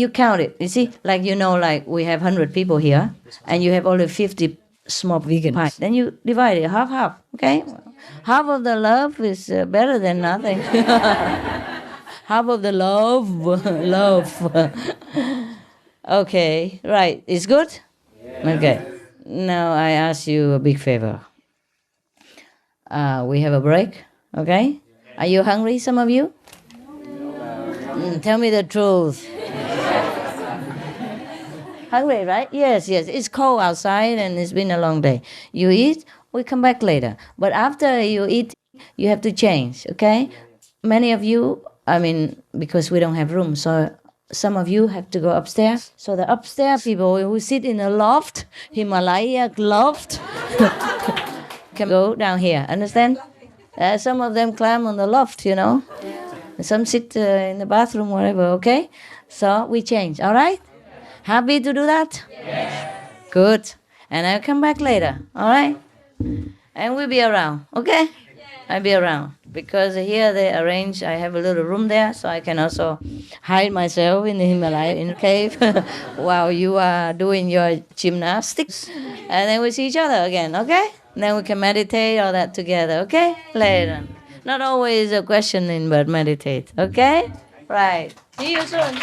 you count it. You see, like like we have 100 people here, and you have only 50 small vegan pies. Then you divide it half. Okay, half of the love is better than nothing. Half of the love, love. Okay, right. It's good. Okay. Now I ask you a big favor. We have a break. Okay. Are you hungry? Some of you. Tell me the truth. Hungry, right? Yes. It's cold outside and it's been a long day. You eat, we come back later. But after you eat, you have to change, okay? Many of you, because we don't have room, so some of you have to go upstairs. So the upstairs people who sit in a loft, Himalaya loft, can go down here, understand? Some of them climb on the loft, Some sit in the bathroom, whatever, okay? So we change, all right? Happy to do that? Yes. Good. And I'll come back later, all right? And we'll be around, okay? I'll be around. Because here they arrange, I have a little room there, so I can also hide myself in the Himalaya, in the cave, while you are doing your gymnastics. And then we see each other again, okay? And then we can meditate all that together, okay? Later. Not always a questioning, but meditate, okay? Right. See you soon.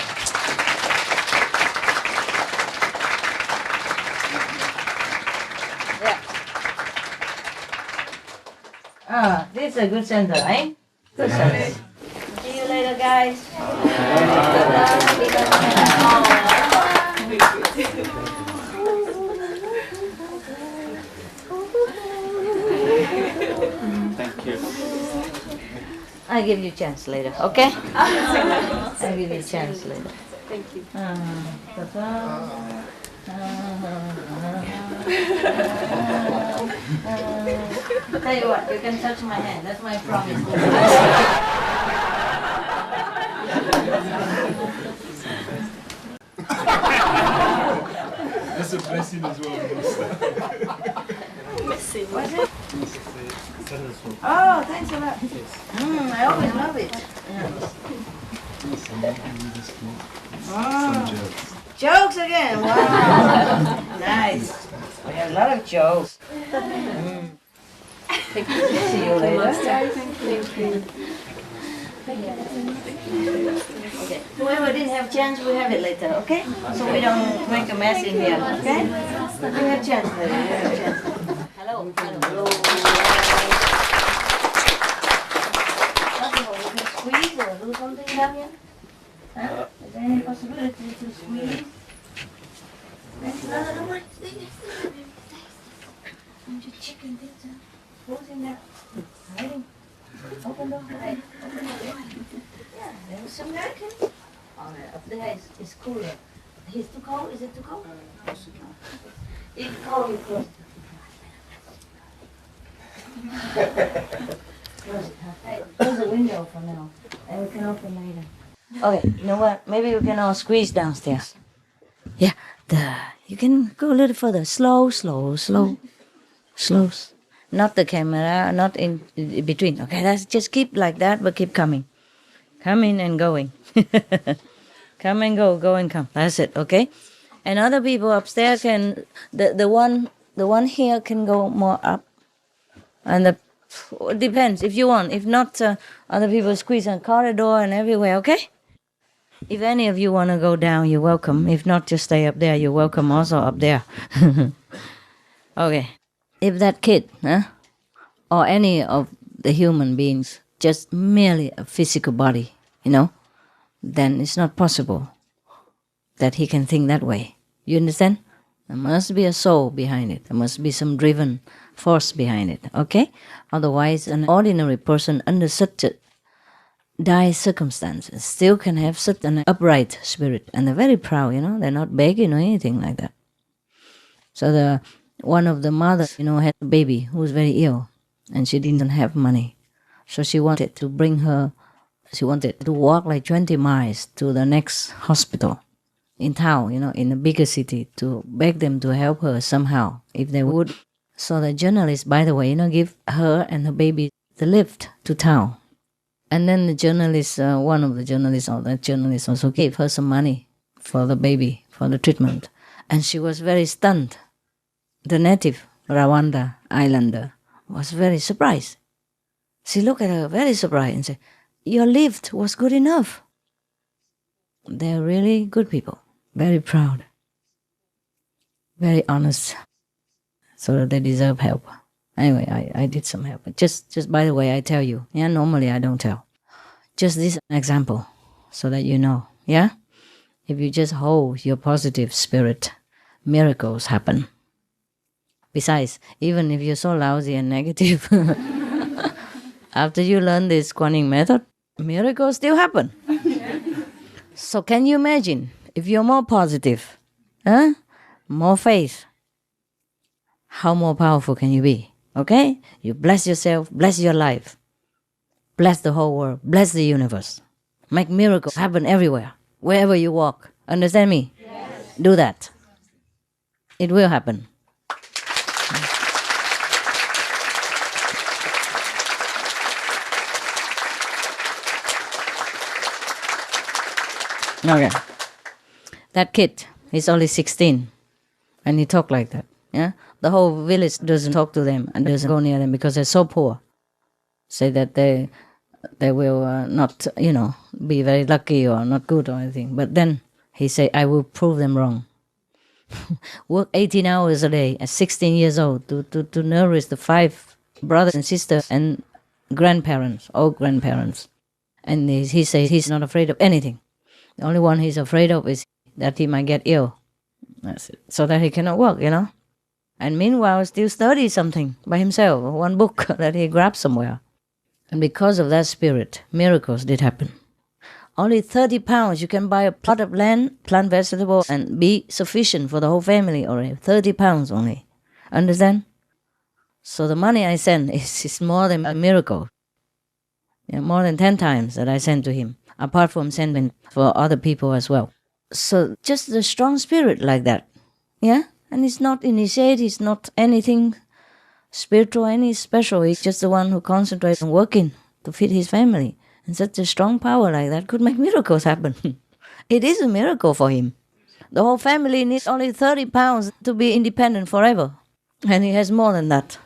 This is a good center, eh? Good center. See you later, guys. Thank you. I'll give you a chance later, okay? I'll give you a chance later. Thank you. Tell you what, you can touch my hand. That's my promise. That's a blessing as well. Missing. What's it? Oh, thanks a lot. I always love it. Jokes again. Wow. Nice. We have a lot of jokes. See you later. Thank you. Okay. Whoever didn't have chance, we have it later, okay? So we don't make a mess in here, okay? We have chance later. We have chance. Hello. You can squeeze or do something down here? Huh? Is there any possibility to squeeze? No, wait. I'm just checking this out. Who's in there? Hiding. Open the door. Open the door. Yeah, there's some guy can. Oh, up there is cooler. It's too cold? Is it too cold? It's cold, you close it. Close it, huh? Hey, close the window for now. And we can open later. Okay, you know what? Maybe we can all squeeze downstairs. Yeah, you can go a little further. Slow. Not the camera, not in between. Okay, let's just keep like that, but keep coming. Coming and going. Come and go and come. That's it, okay? And other people upstairs can, the one here can go more up. And it depends if you want. If not, other people squeeze on corridor and everywhere, okay? If any of you want to go down, you're welcome. If not, just stay up there. You're welcome also up there. Okay. If that kid, or any of the human beings, just merely a physical body, then it's not possible that he can think that way. You understand? There must be a soul behind it. There must be some driven force behind it, okay? Otherwise, an ordinary person under such a dire circumstances still can have such an upright spirit. And they're very proud, They're not begging or anything like that. So one of the mothers, had a baby who was very ill, and she didn't have money. So she wanted to walk like 20 miles to the next hospital in town, in a bigger city, to beg them to help her somehow, if they would. So the journalist, by the way, give her and her baby the lift to town. And then the journalist, one of the journalists, or the journalist also gave her some money for the baby, for the treatment. And she was very stunned. The native Rwanda islander was very surprised. She looked at her very surprised and said, "Your lift was good enough." They're really good people, very proud, very honest, so they deserve help. Anyway, I did some help. Just by the way, I tell you, yeah, normally I don't tell. Just this example, so that you know, yeah? If you just hold your positive spirit, miracles happen. Besides, even if you're so lousy and negative, after you learn this Kuan Yin method, miracles still happen. So can you imagine, if you're more positive, more faith, how more powerful can you be? Okay? You bless yourself, bless your life, bless the whole world, bless the universe. Make miracles happen everywhere, wherever you walk. Understand me? Yes. Do that. It will happen. Okay. That kid, he's only 16, and he talk like that. Yeah, the whole village doesn't talk to them and doesn't go near them because they're so poor. Say that they will not, be very lucky or not good or anything. But then he say, "I will prove them wrong." Work 18 hours a day at 16 years old to nourish the 5 brothers and sisters and grandparents, all grandparents. And he says he's not afraid of anything. The only one he's afraid of is that he might get ill. That's it. So that he cannot work, And meanwhile, still study something by himself, one book that he grabbed somewhere. And because of that spirit, miracles did happen. Only 30 pounds, you can buy a plot of land, plant vegetables, and be sufficient for the whole family already. 30 pounds only. Understand? So the money I send is more than a miracle. More than 10 times that I send to him, apart from sending for other people as well. So just the strong spirit like that. Yeah? And he's not initiated, he's not anything spiritual, any special. He's just the one who concentrates on working to feed his family. And such a strong power like that could make miracles happen. It is a miracle for him. The whole family needs only 30 pounds to be independent forever. And he has more than that.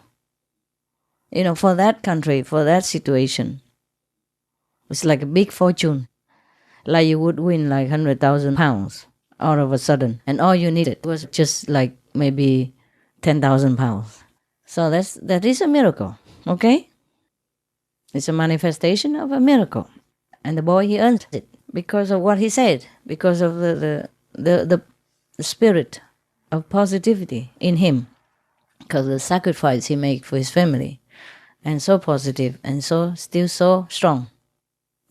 For that country, for that situation. It's like a big fortune. Like you would win like 100,000 pounds all of a sudden. And all you needed was just like maybe 10,000 pounds. So that is a miracle, okay? It's a manifestation of a miracle. And the boy, he earned it because of what he said, because of the spirit of positivity in him, because of the sacrifice he made for his family. And so positive and still so strong.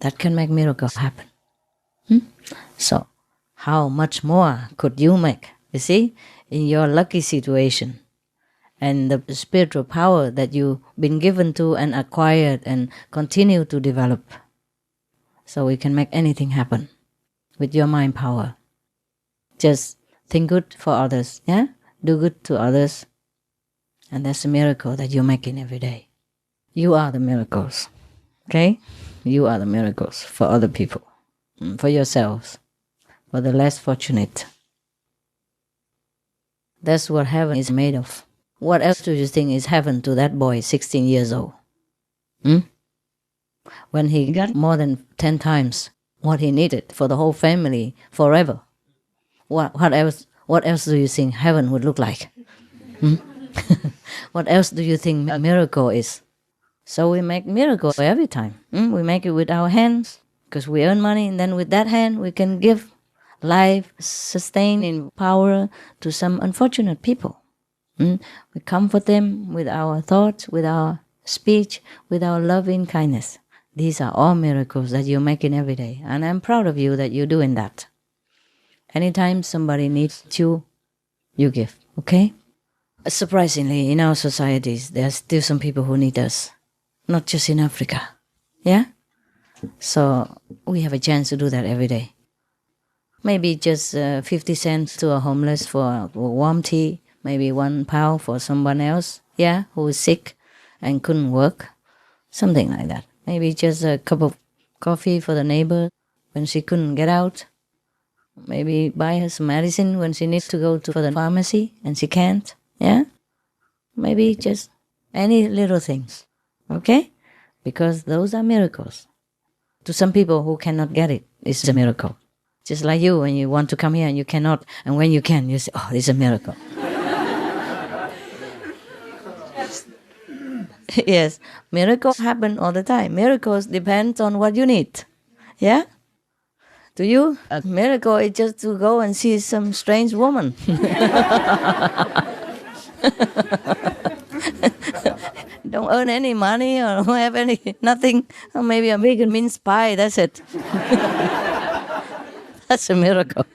That can make miracles happen. So, how much more could you make, you see, in your lucky situation? And the spiritual power that you've been given to and acquired and continue to develop. So we can make anything happen with your mind power. Just think good for others, yeah? Do good to others. And that's a miracle that you're making every day. You are the miracles, okay? You are the miracles for other people, for yourselves, for the less fortunate. That's what heaven is made of. What else do you think is heaven to that boy, 16 years old? When he got more than 10 times what he needed for the whole family forever. What else do you think heaven would look like? What else do you think a miracle is? So we make miracles every time. We make it with our hands because we earn money, and then with that hand we can give life, sustaining power to some unfortunate people. We comfort them with our thoughts, with our speech, with our loving kindness. These are all miracles that you're making every day, and I'm proud of you that you're doing that. Anytime somebody needs you, you give, okay? Surprisingly, in our societies, there are still some people who need us. Not just in Africa. Yeah? So we have a chance to do that every day. Maybe just 50 cents to a homeless for warm tea. Maybe £1 for someone else, yeah, who is sick and couldn't work. Something like that. Maybe just a cup of coffee for the neighbor when she couldn't get out. Maybe buy her some medicine when she needs to go to the pharmacy and she can't. Yeah? Maybe just any little things. Okay? Because those are miracles. To some people who cannot get it, it's a miracle. Just like you, when you want to come here and you cannot, and when you can, you say, oh, it's a miracle. Yes, miracles happen all the time. Miracles depend on what you need. Yeah? To you, a miracle is just to go and see some strange woman. Don't earn any money or don't have nothing. Or maybe a big mince pie, that's it. That's a miracle.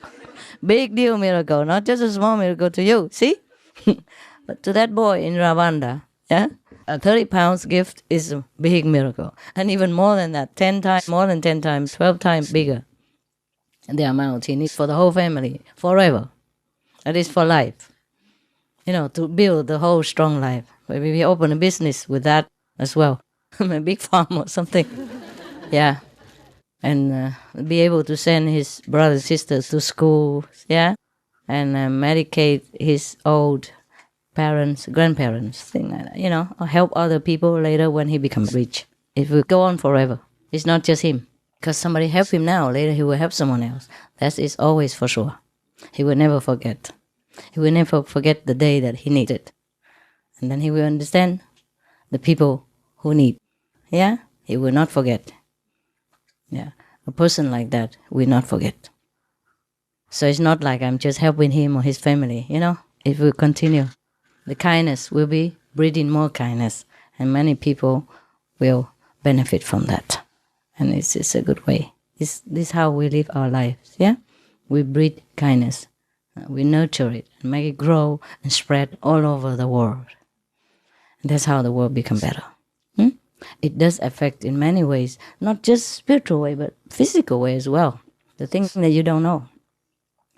Big deal miracle, not just a small miracle to you. See? But to that boy in Rwanda, yeah, a 30 pounds gift is a big miracle. And even more than that, 10 times, more than 10 times, 12 times bigger. The amount he needs for the whole family, forever. That is for life. To build the whole strong life. Maybe we open a business with that as well. A big farm or something. Yeah. And be able to send his brothers and sisters to school, yeah? And medicate his old parents, grandparents, thing like that, or help other people later when he becomes rich. It will go on forever. It's not just him. Because somebody helped him now, later he will help someone else. That is always for sure. He will never forget. He will never forget the day that he needed. And then he will understand the people who need. Yeah? He will not forget. Yeah. A person like that will not forget. So it's not like I'm just helping him or his family, It will continue. The kindness will be breeding more kindness. And many people will benefit from that. And it's a good way. This is how we live our lives, yeah? We breed kindness. We nurture it and make it grow and spread all over the world. And that's how the world becomes better. It does affect in many ways, not just spiritual way, but physical way as well. The things that you don't know.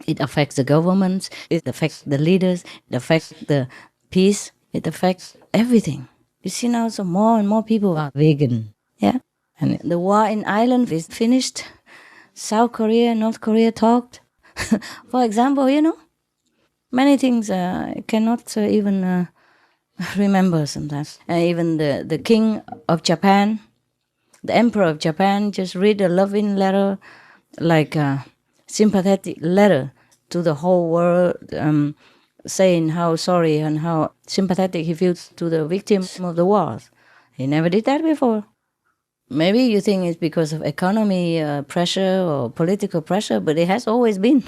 It affects the governments, it affects the leaders, it affects the peace, it affects everything. You see now, so more and more people are vegan, yeah? And the war in Ireland is finished. South Korea, North Korea talked. For example, many things I cannot even remember sometimes. Even the king of Japan, the emperor of Japan, just read a loving letter, like a sympathetic letter to the whole world, saying how sorry and how sympathetic he feels to the victims of the wars. He never did that before. Maybe you think it's because of economy pressure or political pressure, but it has always been.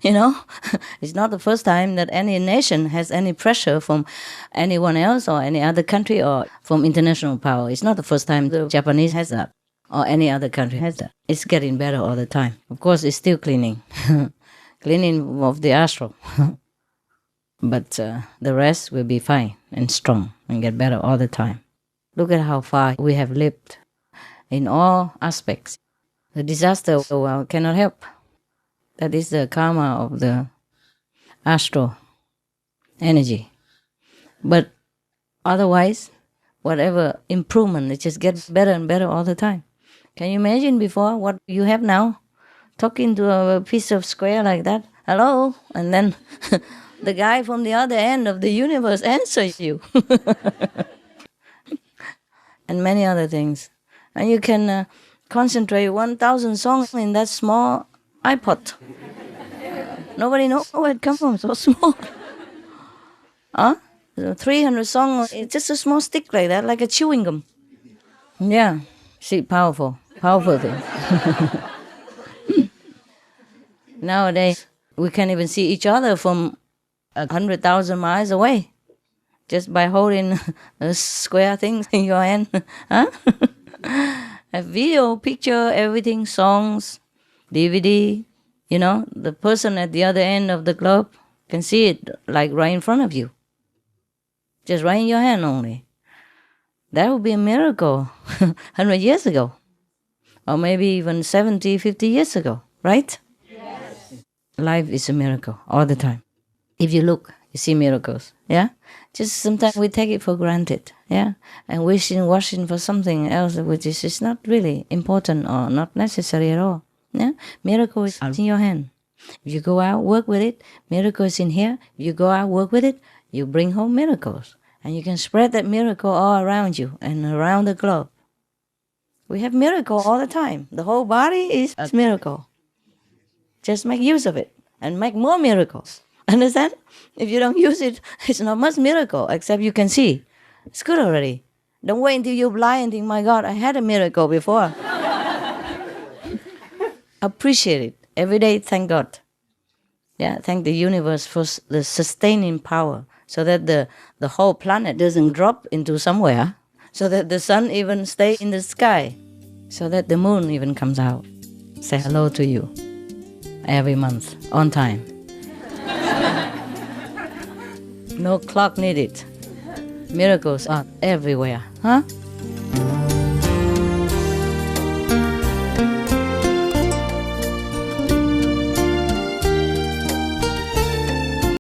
It's not the first time that any nation has any pressure from anyone else or any other country or from international power. It's not the first time the Japanese has that or any other country has that. It's getting better all the time. Of course, it's still cleaning. Cleaning of the astral. But the rest will be fine and strong and get better all the time. Look at how far we have lived in all aspects. The disaster cannot help. That is the karma of the astral energy. But otherwise, whatever improvement, it just gets better and better all the time. Can you imagine before what you have now? Talking to a piece of square like that, hello, and then the guy from the other end of the universe answers you. And many other things. And you can concentrate 1,000 songs in that small iPod. Nobody knows where it comes from, so small. 300 songs, it's just a small stick like that, like a chewing gum. Yeah, see, powerful thing. Nowadays, we can't even see each other from 100,000 miles away. Just by holding a square thing in your hand. A video, picture, everything, songs, DVD, the person at the other end of the globe can see it like right in front of you. Just right in your hand only. That would be a miracle 100 years ago. Or maybe even 70, 50 years ago, right? Yes. Life is a miracle all the time. If you look, you see miracles, yeah? Just sometimes we take it for granted, yeah? And wishing for something else which is not really important or not necessary at all. Yeah? Miracle is in your hand. If you go out, work with it, miracles in here. If you go out, work with it, you bring home miracles. And you can spread that miracle all around you and around the globe. We have miracle all the time. The whole body is a miracle. Just make use of it and make more miracles. Understand? If you don't use it, it's not much miracle, except you can see. It's good already. Don't wait until you're blind and think, my God, I had a miracle before. Appreciate it. Every day, thank God. Yeah, thank the universe for the sustaining power, so that the whole planet doesn't drop into somewhere, so that the sun even stay in the sky, so that the moon even comes out. Say hello to you every month, on time. No clock needed. Miracles are everywhere, huh?